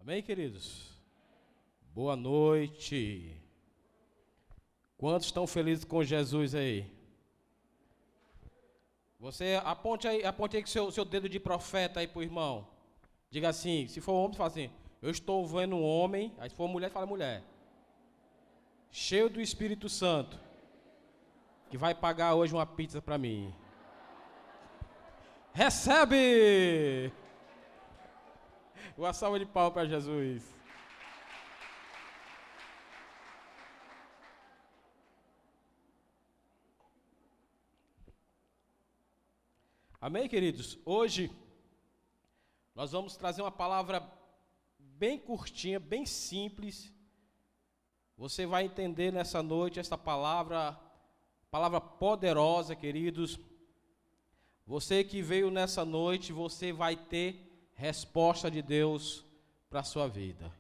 Amém, queridos? Boa noite. Quantos estão felizes com Jesus aí? Você aponte aí com seu dedo de profeta aí pro irmão. Diga assim, se for homem, fala assim, eu estou vendo um homem, aí se for mulher, fala mulher. Cheio do Espírito Santo, que vai pagar hoje uma pizza para mim. Recebe! Uma salva de palmas para Jesus. Amém, queridos? Hoje nós vamos trazer uma palavra bem curtinha, bem simples. Você vai entender nessa noite essa palavra poderosa, queridos. Você que veio nessa noite, você vai ter resposta de Deus para a sua vida.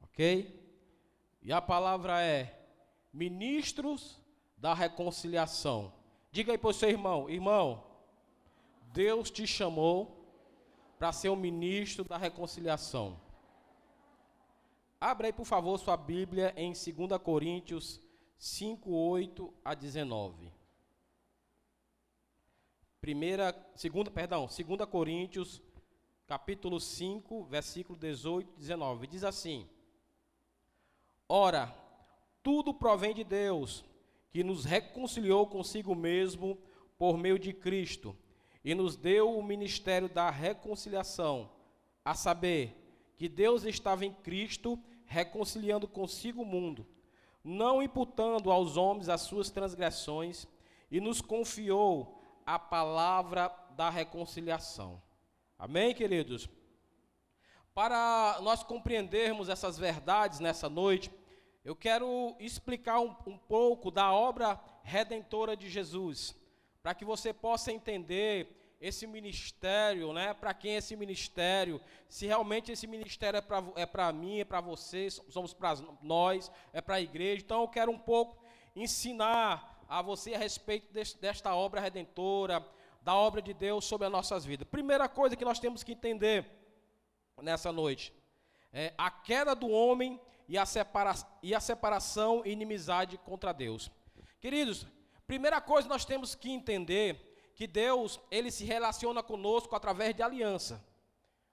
Ok? E a palavra é ministros da reconciliação. Diga aí para o seu irmão, irmão, Deus te chamou para ser o ministro da reconciliação. Abra aí, por favor, sua Bíblia em 2 Coríntios 5, 8 a 19. 2 Coríntios, capítulo 5, versículo 18 e 19. Diz assim: Ora, tudo provém de Deus, que nos reconciliou consigo mesmo por meio de Cristo, e nos deu o ministério da reconciliação, a saber, que Deus estava em Cristo, reconciliando consigo o mundo, não imputando aos homens as suas transgressões, e nos confiou a palavra da reconciliação. Amém, queridos? Para nós compreendermos essas verdades nessa noite, eu quero explicar um pouco da obra redentora de Jesus, para que você possa entender esse ministério, né? Para quem é esse ministério, se realmente esse ministério é para mim, é para vocês, somos para nós, é para a igreja. Então eu quero um pouco ensinar a você a respeito desta obra redentora, da obra de Deus sobre as nossas vidas. Primeira coisa que nós temos que entender nessa noite é a queda do homem e a separação e inimizade contra Deus. Queridos, primeira coisa nós temos que entender que Deus, ele se relaciona conosco através de aliança.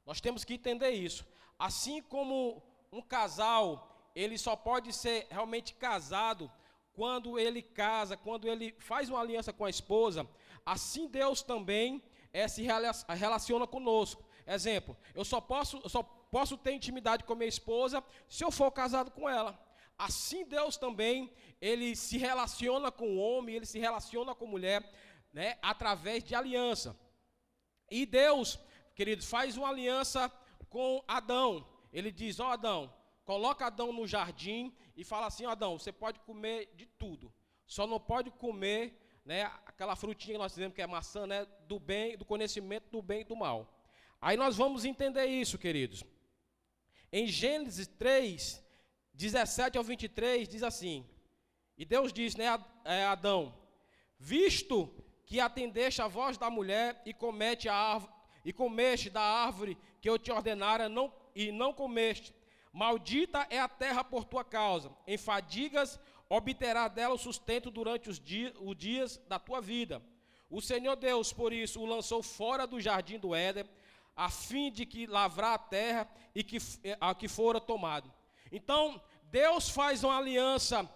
Nós temos que entender isso. Assim como um casal, ele só pode ser realmente casado quando ele casa, quando ele faz uma aliança com a esposa, assim Deus também se relaciona conosco. Exemplo, eu só posso ter intimidade com minha esposa se eu for casado com ela. Assim Deus também, ele se relaciona com o homem, ele se relaciona com a mulher, né, através de aliança. E Deus, queridos, faz uma aliança com Adão. Ele diz, ó Adão, coloca Adão no jardim e fala assim, Adão, você pode comer de tudo, só não pode comer, né, aquela frutinha que nós dizemos que é maçã, né, do bem, do conhecimento do bem e do mal. Aí nós vamos entender isso, queridos. Em Gênesis 3, 17 ao 23, diz assim, e Deus diz, né, a Adão, visto que atendeste a voz da mulher e comeste da árvore que eu te ordenara e não comeste, maldita é a terra por tua causa, em fadigas obterá dela o sustento durante os dias da tua vida. O Senhor Deus, por isso, o lançou fora do jardim do Éden, a fim de que lavrar a terra e que fora tomado. Então, Deus faz uma aliança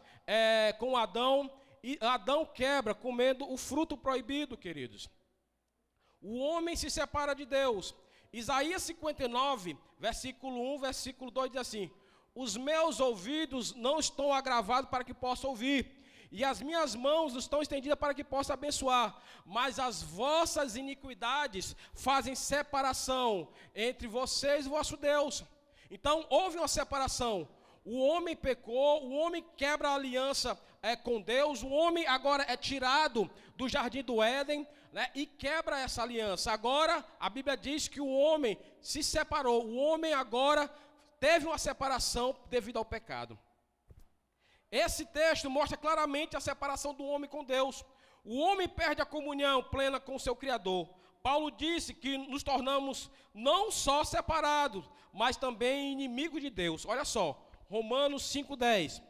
com Adão, e Adão quebra comendo o fruto proibido, queridos. O homem se separa de Deus. Isaías 59, versículo 1, versículo 2 diz assim, os meus ouvidos não estão agravados para que possa ouvir, e as minhas mãos estão estendidas para que possa abençoar, mas as vossas iniquidades fazem separação entre vocês e vosso Deus. Então houve uma separação, o homem pecou, o homem quebra a aliança com Deus, o homem agora é tirado do jardim do Éden, né, e quebra essa aliança. Agora a Bíblia diz que o homem se separou, o homem agora teve uma separação devido ao pecado. Esse texto mostra claramente a separação do homem com Deus. O homem perde a comunhão plena com o seu Criador, Paulo disse que nos tornamos não só separados, mas também inimigos de Deus. Olha só, Romanos 5,10.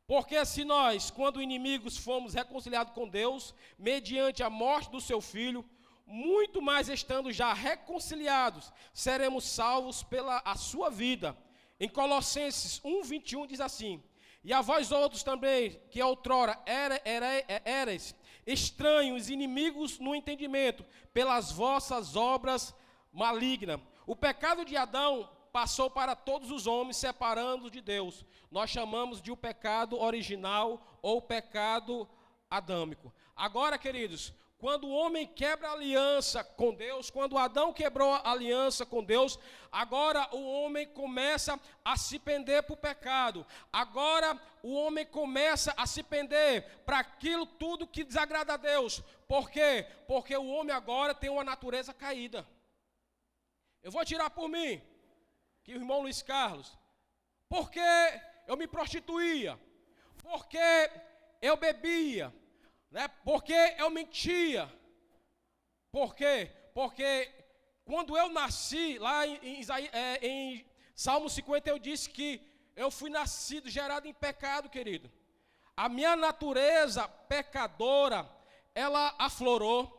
Porque se nós, quando inimigos, fomos reconciliados com Deus, mediante a morte do seu Filho, muito mais estando já reconciliados, seremos salvos pela a sua vida. Em Colossenses 1,21 diz assim: e a vós outros também, que outrora erais estranhos, inimigos no entendimento, pelas vossas obras malignas. O pecado de Adão passou para todos os homens, separando de Deus. Nós chamamos de o pecado original ou pecado adâmico. Agora, queridos, quando o homem quebra a aliança com Deus, quando Adão quebrou a aliança com Deus, agora o homem começa a se pender para o pecado. Agora o homem começa a se pender para aquilo tudo que desagrada a Deus. Por quê? Porque o homem agora tem uma natureza caída. Eu vou tirar por mim, que o irmão Luiz Carlos, porque eu me prostituía, porque eu bebia, né? Porque eu mentia. Por quê? Porque quando eu nasci, lá em Salmo 50, eu disse que eu fui nascido, gerado em pecado, querido. A minha natureza pecadora, ela aflorou.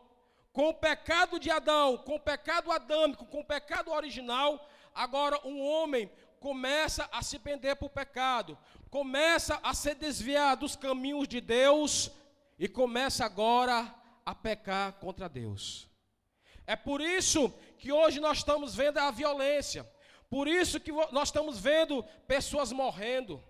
Com o pecado de Adão, com o pecado adâmico, com o pecado original, agora um homem começa a se pender para o pecado, começa a se desviar dos caminhos de Deus e começa agora a pecar contra Deus. É por isso que hoje nós estamos vendo a violência, por isso que nós estamos vendo pessoas morrendo.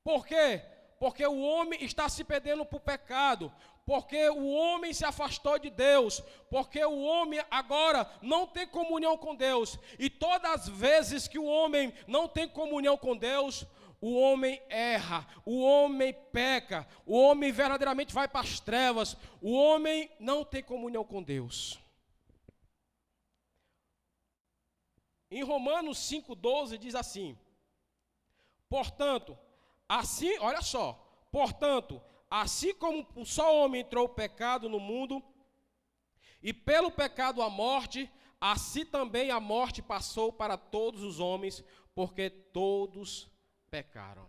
Por quê? Porque o homem está se perdendo para o pecado, porque o homem se afastou de Deus, porque o homem agora não tem comunhão com Deus, e todas as vezes que o homem não tem comunhão com Deus, o homem erra, o homem peca, o homem verdadeiramente vai para as trevas, o homem não tem comunhão com Deus. Em Romanos 5,12 diz assim: portanto, assim, olha só, portanto, assim como um só homem entrou o pecado no mundo, e pelo pecado a morte, assim também a morte passou para todos os homens, porque todos pecaram.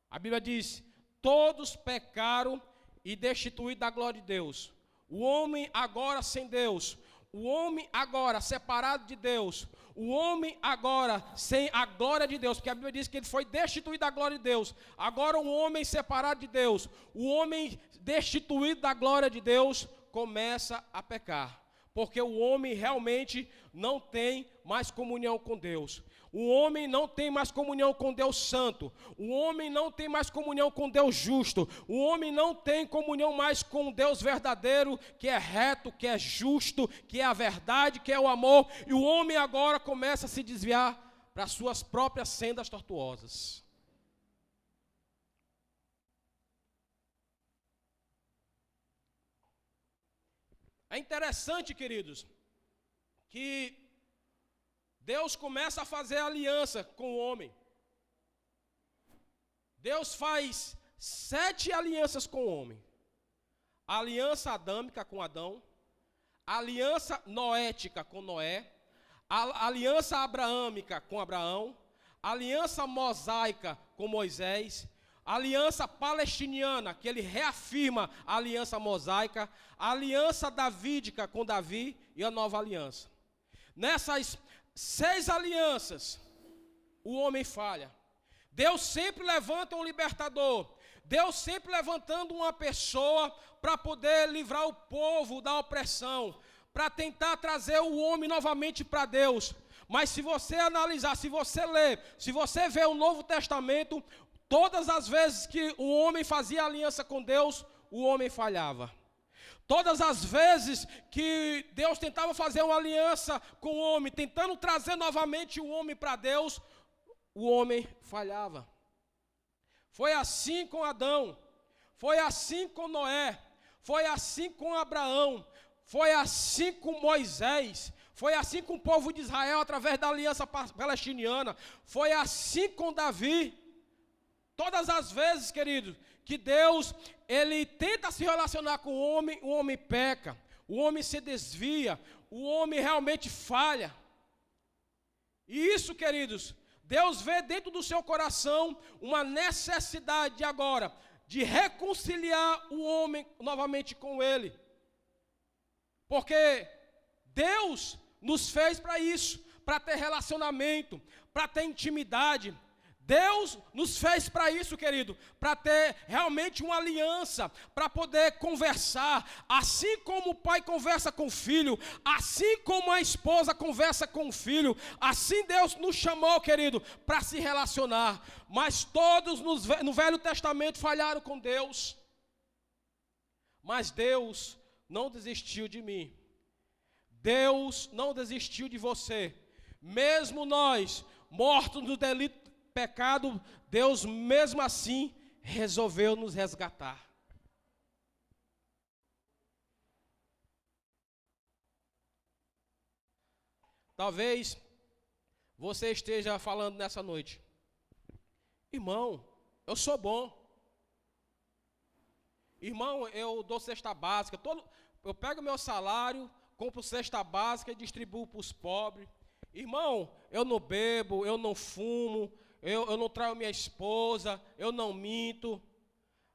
A Bíblia diz: todos pecaram e destituídos da glória de Deus. O homem agora sem Deus, o homem agora separado de Deus, o homem agora sem a glória de Deus, porque a Bíblia diz que ele foi destituído da glória de Deus. Agora um homem separado de Deus, o homem destituído da glória de Deus, começa a pecar, porque o homem realmente não tem mais comunhão com Deus. O homem não tem mais comunhão com Deus santo. O homem não tem mais comunhão com Deus justo. O homem não tem comunhão mais com Deus verdadeiro, que é reto, que é justo, que é a verdade, que é o amor. E o homem agora começa a se desviar para as suas próprias sendas tortuosas. É interessante, queridos, que Deus começa a fazer aliança com o homem. Deus faz 7 alianças com o homem. A aliança adâmica com Adão, a aliança noética com Noé, a aliança abraâmica com Abraão, a aliança mosaica com Moisés, a aliança palestiniana, que ele reafirma a aliança mosaica, a aliança davídica com Davi e a nova aliança. Nessas 6 alianças, o homem falha. Deus sempre levanta um libertador. Deus sempre levantando uma pessoa para poder livrar o povo da opressão, para tentar trazer o homem novamente para Deus. Mas se você analisar, se você ler, se você ver o Novo Testamento, todas as vezes que o homem fazia aliança com Deus, o homem falhava. Todas as vezes que Deus tentava fazer uma aliança com o homem, tentando trazer novamente o homem para Deus, o homem falhava. Foi assim com Adão, foi assim com Noé, foi assim com Abraão, foi assim com Moisés, foi assim com o povo de Israel através da aliança palestiniana, foi assim com Davi. Todas as vezes, querido, que Deus, ele tenta se relacionar com o homem peca. o homem se desvia, o homem realmente falha. E isso, queridos, Deus vê dentro do seu coração uma necessidade agora de reconciliar o homem novamente com Ele. Porque Deus nos fez para isso, para ter relacionamento, para ter intimidade. Deus nos fez para isso, querido, para ter realmente uma aliança, para poder conversar, assim como o pai conversa com o filho, assim como a esposa conversa com o filho, assim Deus nos chamou, querido, para se relacionar. Mas todos no Velho Testamento falharam com Deus. Mas Deus não desistiu de mim. Deus não desistiu de você. Mesmo nós, mortos no delito pecado, Deus mesmo assim resolveu nos resgatar. Talvez você esteja falando nessa noite: irmão, eu sou bom. Irmão, eu dou cesta básica, eu pego meu salário, compro cesta básica e distribuo para os pobres. Irmão, eu não bebo, eu não fumo, eu não traio minha esposa, eu não minto.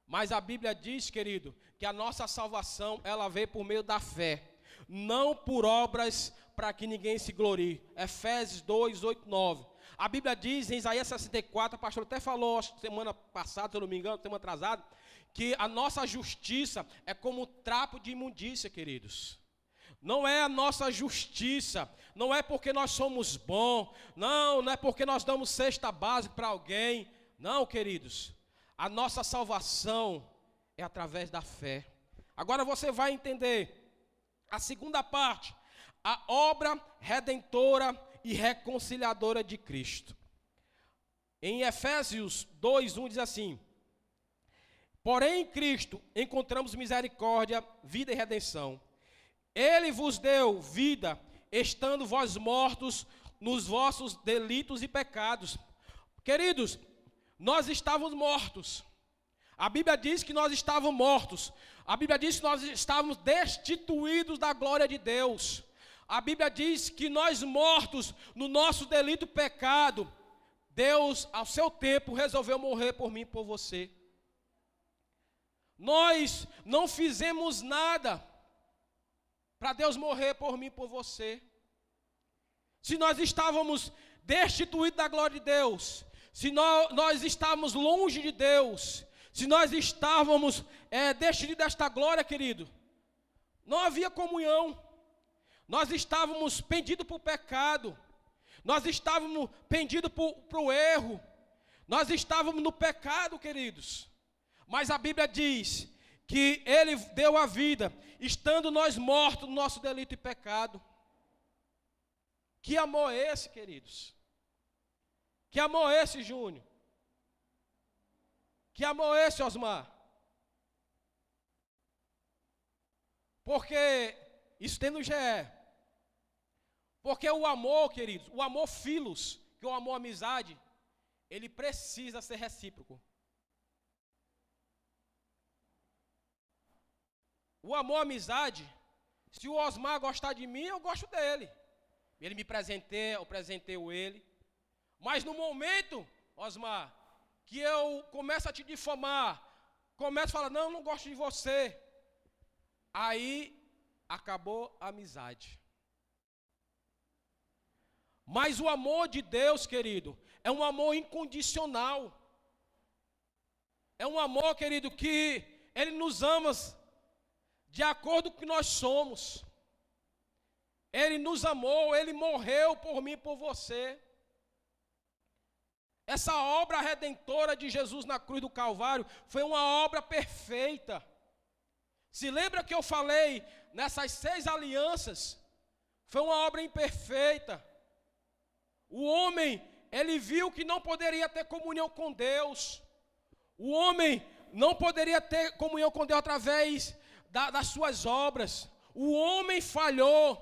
Mas a Bíblia diz, querido, que a nossa salvação, ela veio por meio da fé, não por obras para que ninguém se glorie. Efésios 2, 8, 9. A Bíblia diz em Isaías 64, o pastor até falou semana passada, se eu não me engano, semana atrasada, que a nossa justiça é como trapo de imundícia, queridos. Não é a nossa justiça, não é porque nós somos bons, não é porque nós damos cesta básica para alguém. Não, queridos, a nossa salvação é através da fé. Agora você vai entender a segunda parte, a obra redentora e reconciliadora de Cristo. Em Efésios 2:1 diz assim: porém em Cristo encontramos misericórdia, vida e redenção. Ele vos deu vida, estando vós mortos nos vossos delitos e pecados. Queridos, nós estávamos mortos. A Bíblia diz que nós estávamos mortos. A Bíblia diz que nós estávamos destituídos da glória de Deus. A Bíblia diz que nós mortos no nosso delito e pecado, Deus, ao seu tempo, resolveu morrer por mim e por você. Nós não fizemos nada para Deus morrer por mim e por você. Se nós estávamos destituídos da glória de Deus, se nós estávamos longe de Deus, se nós estávamos destituídos desta glória, querido, não havia comunhão. Nós estávamos pendidos para o pecado, nós estávamos pendidos para o erro, nós estávamos no pecado, queridos. Mas a Bíblia diz que Ele deu a vida, estando nós mortos no nosso delito e pecado. Que amor é esse, queridos? Que amor é esse, Júnior? Que amor é esse, Osmar? Porque isso tem no GE. Porque o amor, queridos, o amor filos, que é o amor amizade, ele precisa ser recíproco. O amor amizade, se o Osmar gostar de mim, eu gosto dele. Ele me presenteia, eu presenteio ele. Mas no momento, Osmar, que eu começo a te difamar, começo a falar, não, eu não gosto de você, aí acabou a amizade. Mas o amor de Deus, querido, é um amor incondicional. É um amor, querido, que Ele nos ama de acordo com o que nós somos. Ele nos amou, Ele morreu por mim e por você. Essa obra redentora de Jesus na cruz do Calvário foi uma obra perfeita. Se lembra que eu falei nessas 6 alianças? Foi uma obra imperfeita. O homem, ele viu que não poderia ter comunhão com Deus. O homem não poderia ter comunhão com Deus através das suas obras. O homem falhou,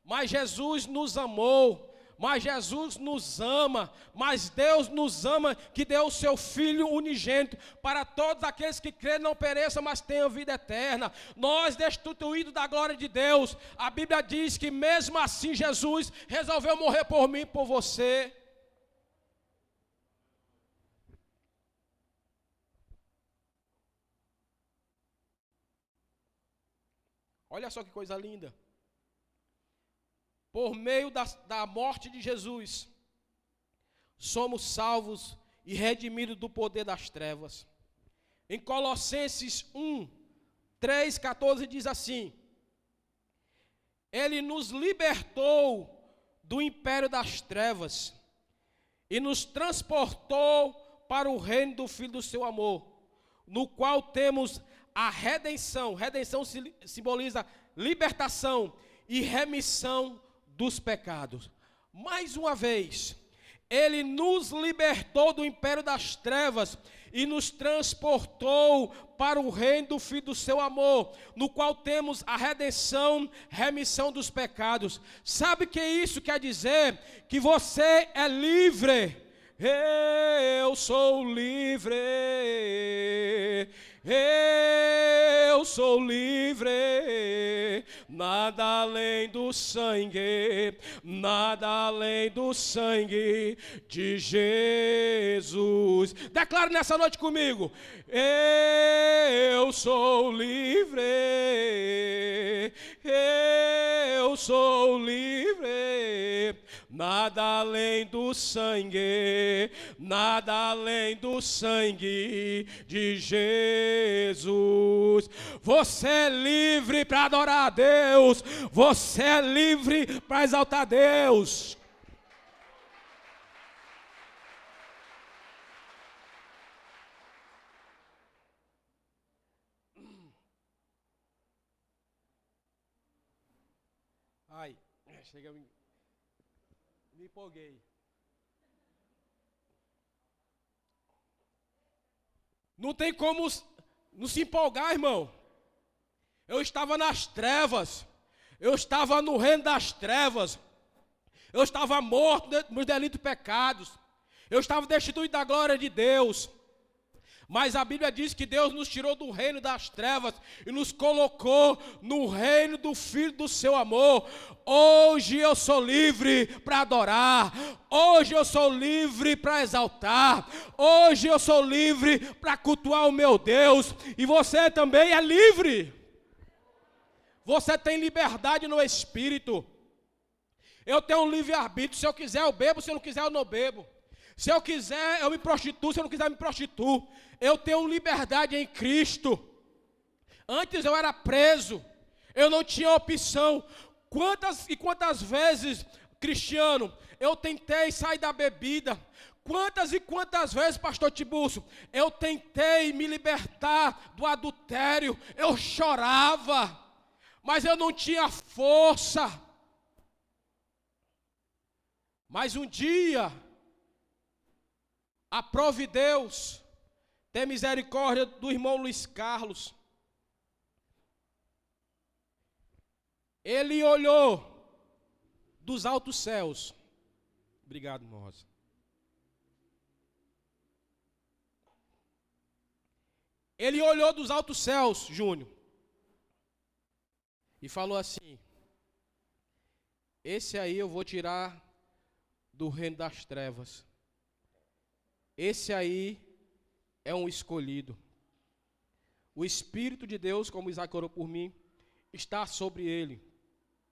mas Jesus nos amou, mas Jesus nos ama, mas Deus nos ama, que deu o seu Filho unigênito, para todos aqueles que crêem não pereçam, mas tenham vida eterna. Nós, destituídos da glória de Deus, a Bíblia diz que mesmo assim Jesus resolveu morrer por mim e por você. Olha só que coisa linda. Por meio da morte de Jesus, somos salvos e redimidos do poder das trevas. Em Colossenses 1, 3, 14 diz assim: Ele nos libertou do império das trevas e nos transportou para o reino do Filho do seu amor, no qual temos a redenção. Redenção simboliza libertação e remissão dos pecados. Mais uma vez, Ele nos libertou do império das trevas e nos transportou para o reino do Filho do seu amor, no qual temos a redenção, remissão dos pecados. Sabe o que isso quer dizer? Que você é livre. Eu sou livre. Eu sou livre, nada além do sangue, nada além do sangue de Jesus. Declare nessa noite comigo: eu sou livre, eu sou livre, nada além do sangue, nada além do sangue de Jesus. Você é livre para adorar a Deus, você é livre para exaltar a Deus. Ai, chega, me empolguei. Não tem como não se empolgar, irmão. Eu estava nas trevas, eu estava no reino das trevas, eu estava morto nos delitos e pecados, eu estava destituído da glória de Deus. Mas a Bíblia diz que Deus nos tirou do reino das trevas e nos colocou no reino do Filho do seu amor. Hoje eu sou livre para adorar, hoje eu sou livre para exaltar, hoje eu sou livre para cultuar o meu Deus, e você também é livre. Você tem liberdade no Espírito. Eu tenho um livre-arbítrio. Se eu quiser eu bebo, se eu não quiser eu não bebo. Se eu quiser eu me prostituo, se eu não quiser eu me prostituo. Eu tenho liberdade em Cristo. Antes eu era preso, eu não tinha opção. Quantas vezes, Cristiano, eu tentei sair da bebida? Quantas e quantas vezes, pastor Tiburcio, eu tentei me libertar do adultério? Eu chorava, mas eu não tinha força. Mas um dia, aprove Deus, tem misericórdia do irmão Luiz Carlos. Ele olhou dos altos céus. Obrigado, irmão Rosa. Ele olhou dos altos céus, Júnior, e falou assim: esse aí eu vou tirar do reino das trevas. Esse aí é um escolhido. O Espírito de Deus, como Isaac orou por mim, está sobre ele.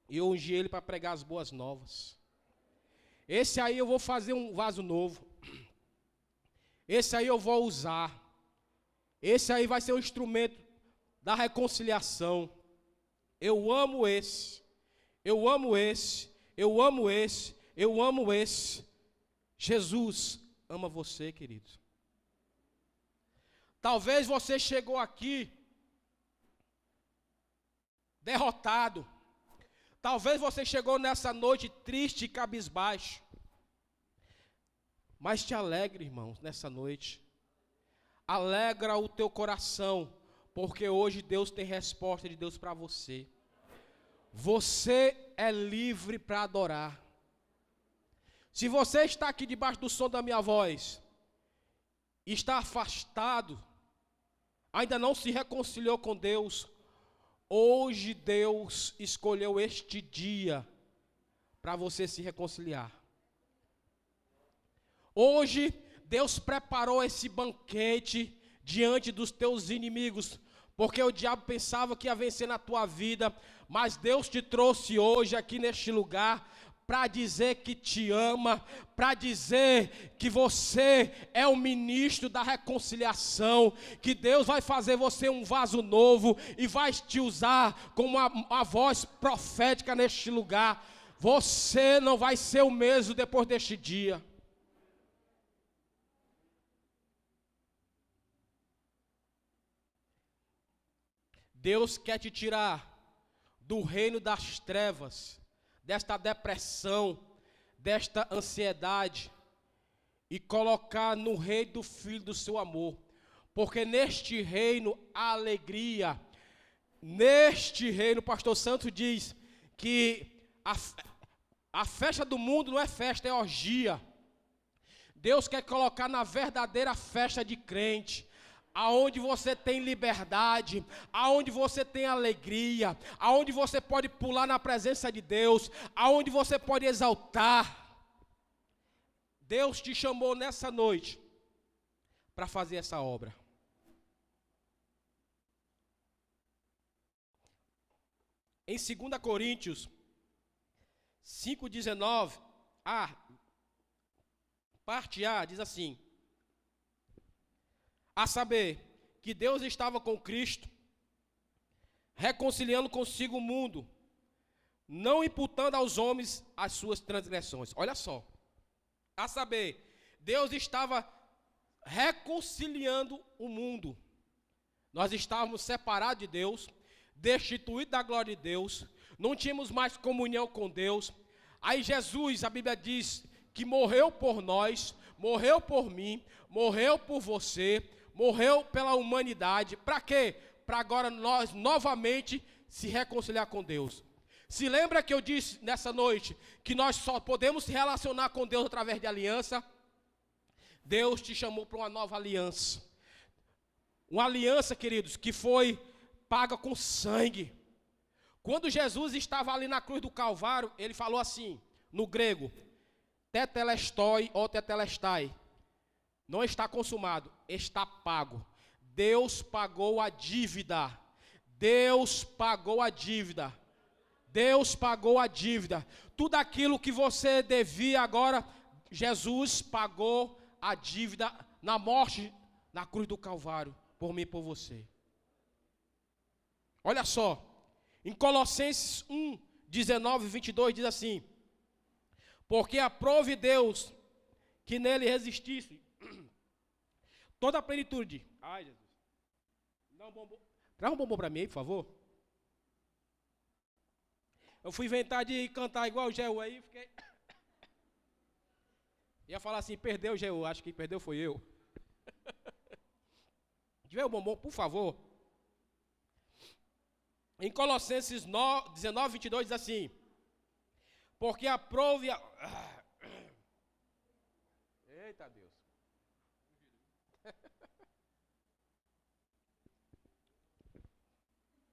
E eu ungi ele para pregar as boas novas. Esse aí eu vou fazer um vaso novo. Esse aí eu vou usar. Esse aí vai ser o instrumento da reconciliação. Eu amo esse. Eu amo esse. Eu amo esse. Eu amo esse. Jesus ama você, querido. Talvez você chegou aqui derrotado. Talvez você chegou nessa noite triste e cabisbaixo. Mas te alegre, irmãos, nessa noite. Alegra o teu coração, porque hoje Deus tem resposta de Deus para você. Você é livre para adorar. Se você está aqui debaixo do som da minha voz, está afastado, ainda não se reconciliou com Deus, hoje Deus escolheu este dia para você se reconciliar. Hoje Deus preparou esse banquete diante dos teus inimigos, porque o diabo pensava que ia vencer na tua vida, mas Deus te trouxe hoje aqui neste lugar para dizer que te ama, para dizer que você é o ministro da reconciliação, que Deus vai fazer você um vaso novo e vai te usar como uma voz profética neste lugar. Você não vai ser o mesmo depois deste dia. Deus quer te tirar do reino das trevas, desta depressão, desta ansiedade, e colocar no reino do Filho do seu amor. Porque neste reino há alegria. Neste reino, o pastor Santo diz que a festa do mundo não é festa, é orgia. Deus quer colocar na verdadeira festa de crente, aonde você tem liberdade, aonde você tem alegria, aonde você pode pular na presença de Deus, aonde você pode exaltar. Deus te chamou nessa noite para fazer essa obra. Em 2 Coríntios 5,19, parte A, diz assim: a saber, que Deus estava com Cristo, reconciliando consigo o mundo, não imputando aos homens as suas transgressões. Olha só. A saber, Deus estava reconciliando o mundo. Nós estávamos separados de Deus, destituídos da glória de Deus, não tínhamos mais comunhão com Deus. Aí Jesus, a Bíblia diz que morreu por nós, morreu por mim, morreu por você, morreu pela humanidade. Para quê? Para agora nós novamente se reconciliar com Deus. Se lembra que eu disse nessa noite que nós só podemos se relacionar com Deus através de aliança? Deus te chamou para uma nova aliança. Uma aliança, queridos, que foi paga com sangue. Quando Jesus estava ali na cruz do Calvário, ele falou assim, no grego: tetelestai ou tetelestai. Não está consumado, está pago. Deus pagou a dívida. Deus pagou a dívida. Deus pagou a dívida. Tudo aquilo que você devia agora, Jesus pagou a dívida na morte, na cruz do Calvário, por mim e por você. Olha só, em Colossenses 1, 19 e 22 diz assim: porque aprove Deus que nele resistisse toda a plenitude. Ai, Jesus. Dá um bombom. Traz um bombom para mim aí, por favor. Eu fui inventar de cantar igual o Jeú aí, fiquei... Ia falar assim, perdeu o Jeú, acho que perdeu foi eu. Tiver o bombom, por favor. Em Colossenses 19, 22 diz assim: porque aprove a... Eita Deus.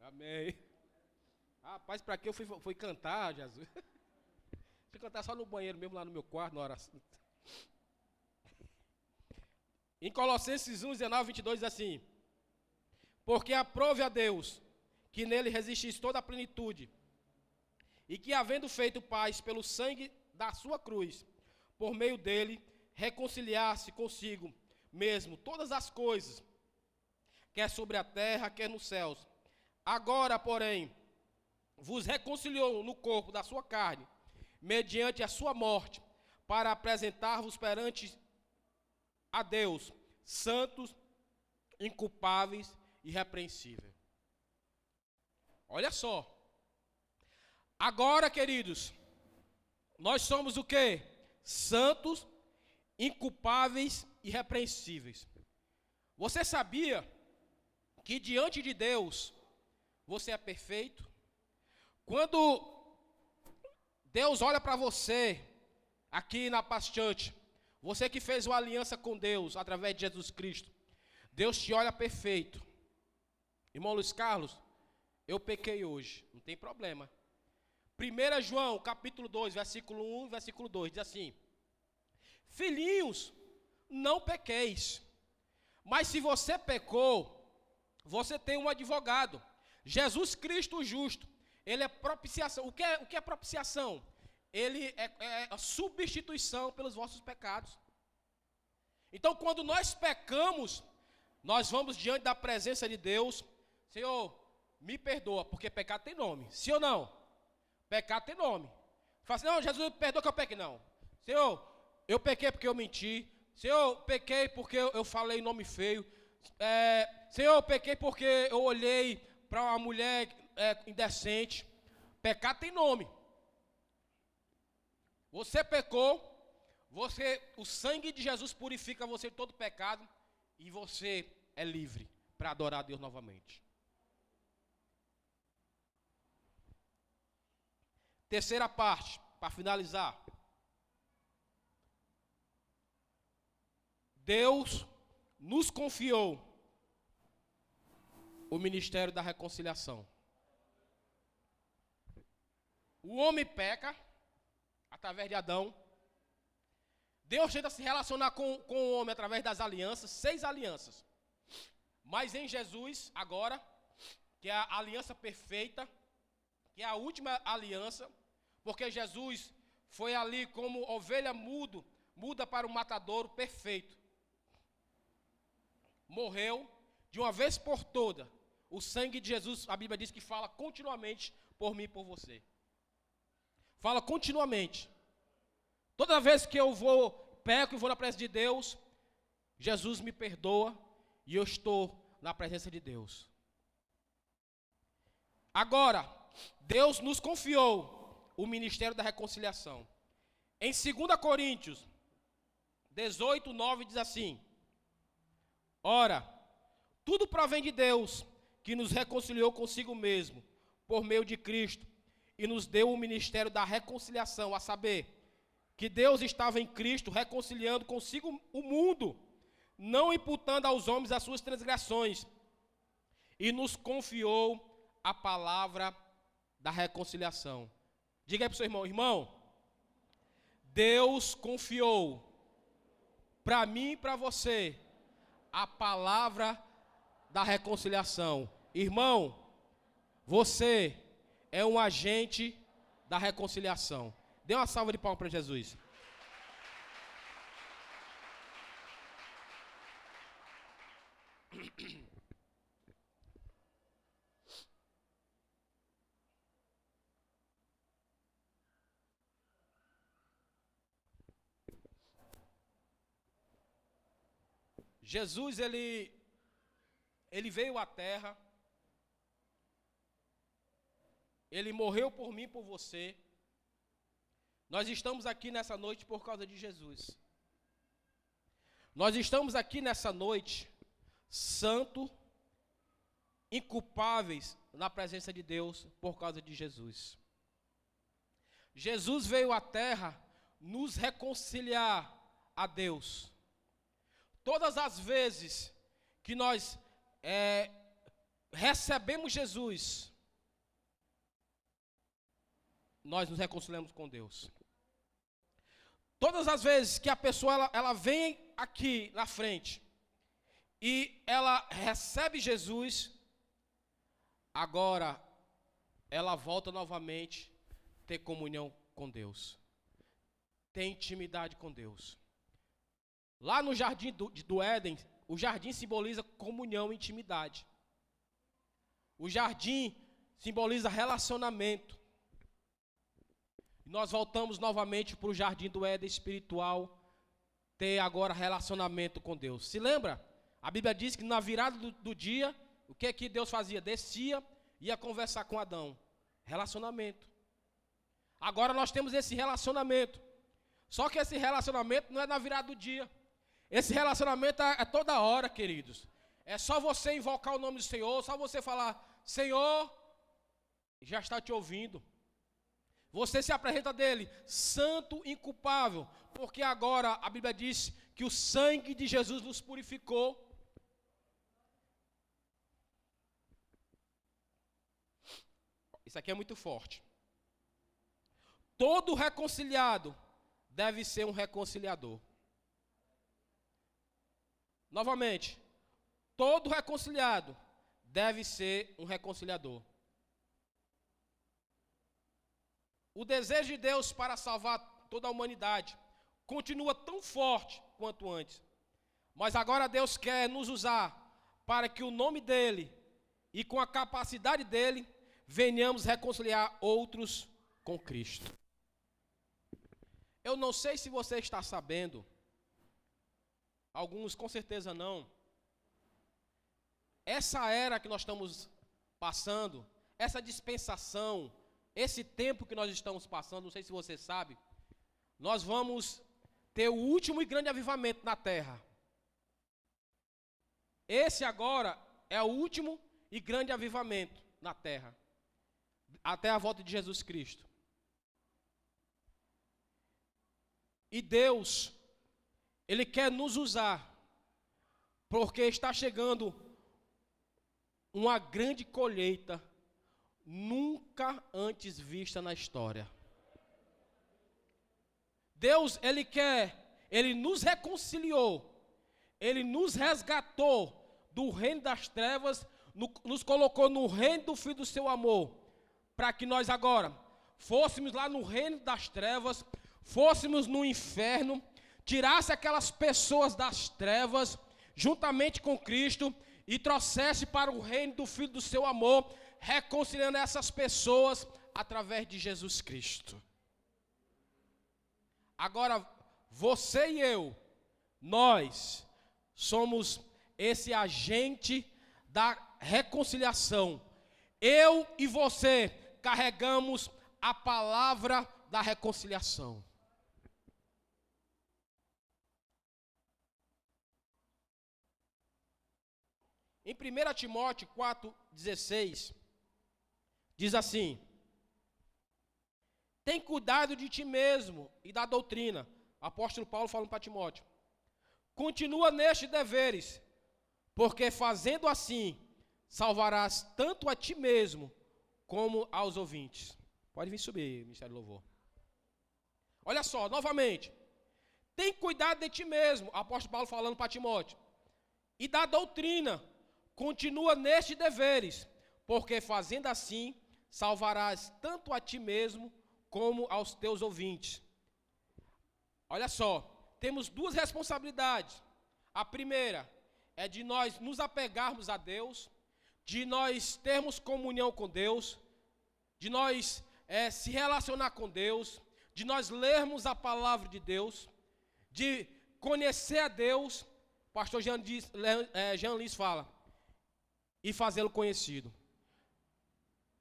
Amém. Rapaz, para que eu fui cantar, Jesus? Fui cantar só no banheiro mesmo, lá no meu quarto, na oração. Em Colossenses 1, 19, 22 diz assim: porque aprove a Deus que nele resistisse toda a plenitude, e que, havendo feito paz pelo sangue da sua cruz, por meio dele, reconciliasse consigo mesmo todas as coisas, quer sobre a terra, quer nos céus. Agora, porém, vos reconciliou no corpo da sua carne, mediante a sua morte, para apresentar-vos perante a Deus, santos, inculpáveis e irrepreensíveis. Olha só. Agora, queridos, nós somos o quê? Santos, inculpáveis e irrepreensíveis. Você sabia que diante de Deus você é perfeito? Quando Deus olha para você, aqui na Paz Church, você que fez uma aliança com Deus através de Jesus Cristo, Deus te olha perfeito. Irmão Luiz Carlos, eu pequei hoje, não tem problema. 1 João, capítulo 2, versículo 1 e versículo 2, diz assim: filhinhos, não pequeis, mas se você pecou, você tem um advogado, Jesus Cristo o justo. Ele é propiciação. O que é propiciação? Ele é a substituição pelos vossos pecados. Então, quando nós pecamos, nós vamos diante da presença de Deus. Senhor, me perdoa, porque pecado tem nome. Sim ou não? Pecado tem nome. Fala assim, não, Jesus, me perdoa que eu pequei. Não. Senhor, eu pequei porque eu menti. Senhor, pequei porque eu falei nome feio. Senhor, eu pequei porque eu olhei para uma mulher indecente. Pecado tem nome. Você pecou, o sangue de Jesus purifica você de todo pecado e você é livre para adorar a Deus novamente. Terceira parte, para finalizar. Deus nos confiou o ministério da reconciliação. O homem peca através de Adão. Deus tenta se relacionar com o homem através das alianças, 6 alianças. Mas em Jesus, agora, que é a aliança perfeita, que é a última aliança, porque Jesus foi ali como ovelha muda para o matadouro perfeito. Morreu de uma vez por toda. O sangue de Jesus, a Bíblia diz que fala continuamente por mim e por você. Fala continuamente. Toda vez que eu peco e vou na presença de Deus, Jesus me perdoa e eu estou na presença de Deus. Agora, Deus nos confiou o ministério da reconciliação. Em 2 Coríntios 18, 9 diz assim: ora, tudo provém de Deus, que nos reconciliou consigo mesmo, por meio de Cristo, e nos deu o ministério da reconciliação, a saber, que Deus estava em Cristo reconciliando consigo o mundo, não imputando aos homens as suas transgressões, e nos confiou a palavra da reconciliação. Diga aí para o seu irmão, irmão, Deus confiou para mim e para você a palavra da reconciliação. Irmão, você é um agente da reconciliação. Dê uma salva de palmas para Jesus. Jesus, ele veio à terra, ele morreu por mim e por você. Nós estamos aqui nessa noite por causa de Jesus. Nós estamos aqui nessa noite, santo, inculpáveis na presença de Deus por causa de Jesus. Jesus veio à terra nos reconciliar a Deus. Todas as vezes que nós recebemos Jesus, nós nos reconciliamos com Deus. Todas as vezes que a pessoa ela vem aqui na frente e ela recebe Jesus, agora ela volta novamente a ter comunhão com Deus, ter intimidade com Deus. Lá no jardim do Éden, o jardim simboliza comunhão e intimidade. O jardim simboliza relacionamento. Nós voltamos novamente para o jardim do Éden espiritual, ter agora relacionamento com Deus. Se lembra? A Bíblia diz que na virada do dia, o que é que Deus fazia? Descia, ia conversar com Adão. Relacionamento. Agora nós temos esse relacionamento. Só que esse relacionamento não é na virada do dia. Esse relacionamento é toda hora, queridos. É só você invocar o nome do Senhor, só você falar, Senhor, já está te ouvindo. Você se apresenta dele santo, inculpável, porque agora a Bíblia diz que o sangue de Jesus nos purificou. Isso aqui é muito forte. Todo reconciliado deve ser um reconciliador. Novamente, todo reconciliado deve ser um reconciliador. O desejo de Deus para salvar toda a humanidade continua tão forte quanto antes. Mas agora Deus quer nos usar para que o nome dele e com a capacidade dele venhamos reconciliar outros com Cristo. Eu não sei se você está sabendo, alguns com certeza não. Essa era que nós estamos passando, essa dispensação, esse tempo que nós estamos passando, não sei se você sabe, nós vamos ter o último e grande avivamento na terra. Esse agora é o último e grande avivamento na terra, até a volta de Jesus Cristo. E Deus, Ele quer nos usar, porque está chegando uma grande colheita, nunca antes vista na história. Deus, Ele nos reconciliou, Ele nos resgatou do reino das trevas, nos colocou no reino do Filho do seu amor, para que nós agora fôssemos lá no reino das trevas, fôssemos no inferno, tirasse aquelas pessoas das trevas, juntamente com Cristo, e trouxesse para o reino do Filho do seu amor, reconciliando essas pessoas através de Jesus Cristo. Agora, você e eu, nós somos esse agente da reconciliação. Eu e você carregamos a palavra da reconciliação. Em 1 Timóteo 4,16, diz assim: tem cuidado de ti mesmo e da doutrina. Apóstolo Paulo falando para Timóteo. Continua nestes deveres, porque fazendo assim, salvarás tanto a ti mesmo, como aos ouvintes. Pode vir subir, Ministério do Louvor. Olha só, novamente. Tem cuidado de ti mesmo, apóstolo Paulo falando para Timóteo. E da doutrina. Continua nestes deveres, porque fazendo assim, salvarás tanto a ti mesmo, como aos teus ouvintes. Olha só, temos duas responsabilidades. A primeira é de nós nos apegarmos a Deus, de nós termos comunhão com Deus, de nós se relacionar com Deus, de nós lermos a palavra de Deus, de conhecer a Deus. Pastor Jean Lins fala, e fazê-lo conhecido.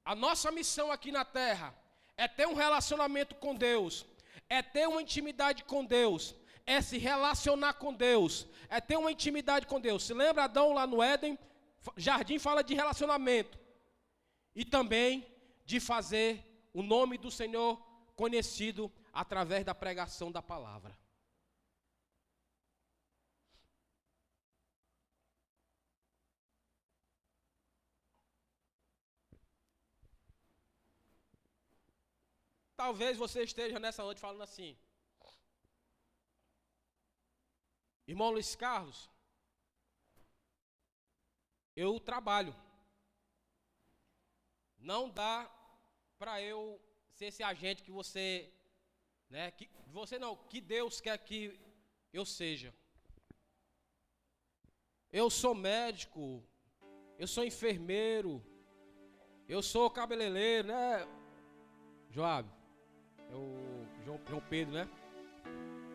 A nossa missão aqui na terra é ter um relacionamento com Deus, é ter uma intimidade com Deus, é se relacionar com Deus, é ter uma intimidade com Deus. Se lembra Adão lá no Éden? Jardim fala de relacionamento e também de fazer o nome do Senhor conhecido através da pregação da palavra. Talvez você esteja nessa noite falando assim: irmão Luiz Carlos, eu trabalho. Não dá para eu ser esse agente que você, que Deus quer que eu seja. Eu sou médico, eu sou enfermeiro, eu sou cabeleireiro, né, Joab? É o João Pedro, né?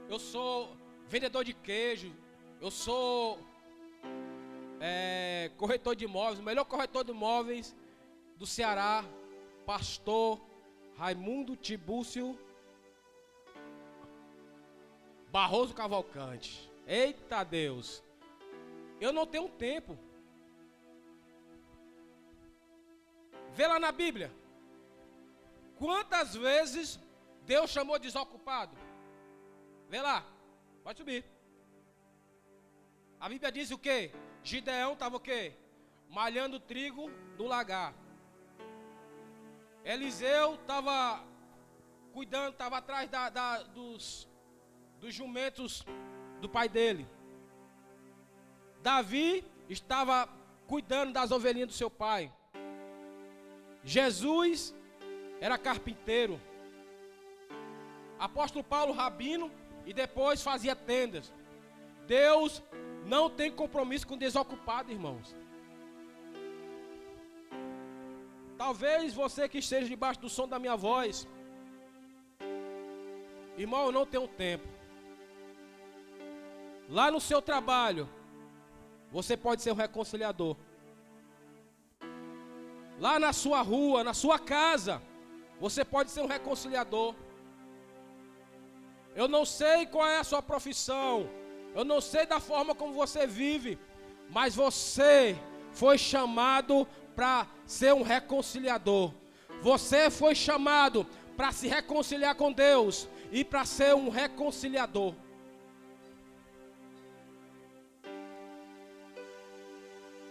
Eu sou vendedor de queijo, eu sou corretor de imóveis, o melhor corretor de imóveis do Ceará, pastor Raimundo Tibúcio Barroso Cavalcante. Eita Deus! Eu não tenho tempo. Vê lá na Bíblia. Quantas vezes Deus chamou desocupado? Vê lá, pode subir. A Bíblia diz o quê? Gideão estava o quê? Malhando trigo no lagar. Eliseu estava cuidando, estava atrás dos jumentos do pai dele. Davi estava cuidando das ovelhinhas do seu pai. Jesus era carpinteiro. Apóstolo Paulo, rabino, e depois fazia tendas. Deus não tem compromisso com desocupado, irmãos. Talvez você que esteja debaixo do som da minha voz, irmão, eu não tenho tempo. Lá no seu trabalho, você pode ser um reconciliador. Lá na sua rua, na sua casa, você pode ser um reconciliador. Eu não sei qual é a sua profissão, eu não sei da forma como você vive, mas você foi chamado para ser um reconciliador. Você foi chamado para se reconciliar com Deus e para ser um reconciliador.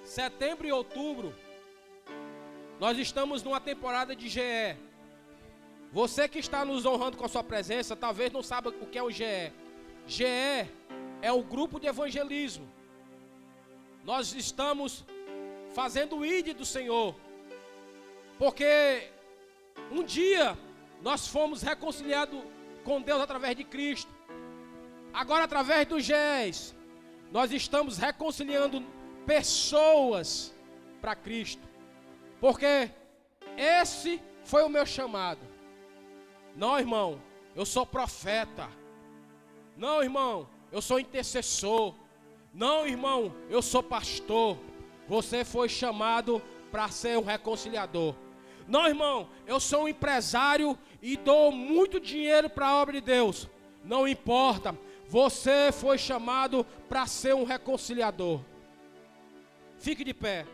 Setembro e outubro, nós estamos numa temporada de GE. Você que está nos honrando com a sua presença, talvez não saiba o que é o GE. GE é o grupo de evangelismo. Nós estamos fazendo o ID do Senhor, porque um dia nós fomos reconciliados com Deus através de Cristo. Agora, através dos GEs, nós estamos reconciliando pessoas para Cristo, porque esse foi o meu chamado. Não, irmão, eu sou profeta. Não, irmão, eu sou intercessor. Não, irmão, eu sou pastor. Você foi chamado para ser um reconciliador. Não, irmão, eu sou um empresário e dou muito dinheiro para a obra de Deus. Não importa, você foi chamado para ser um reconciliador. Fique de pé.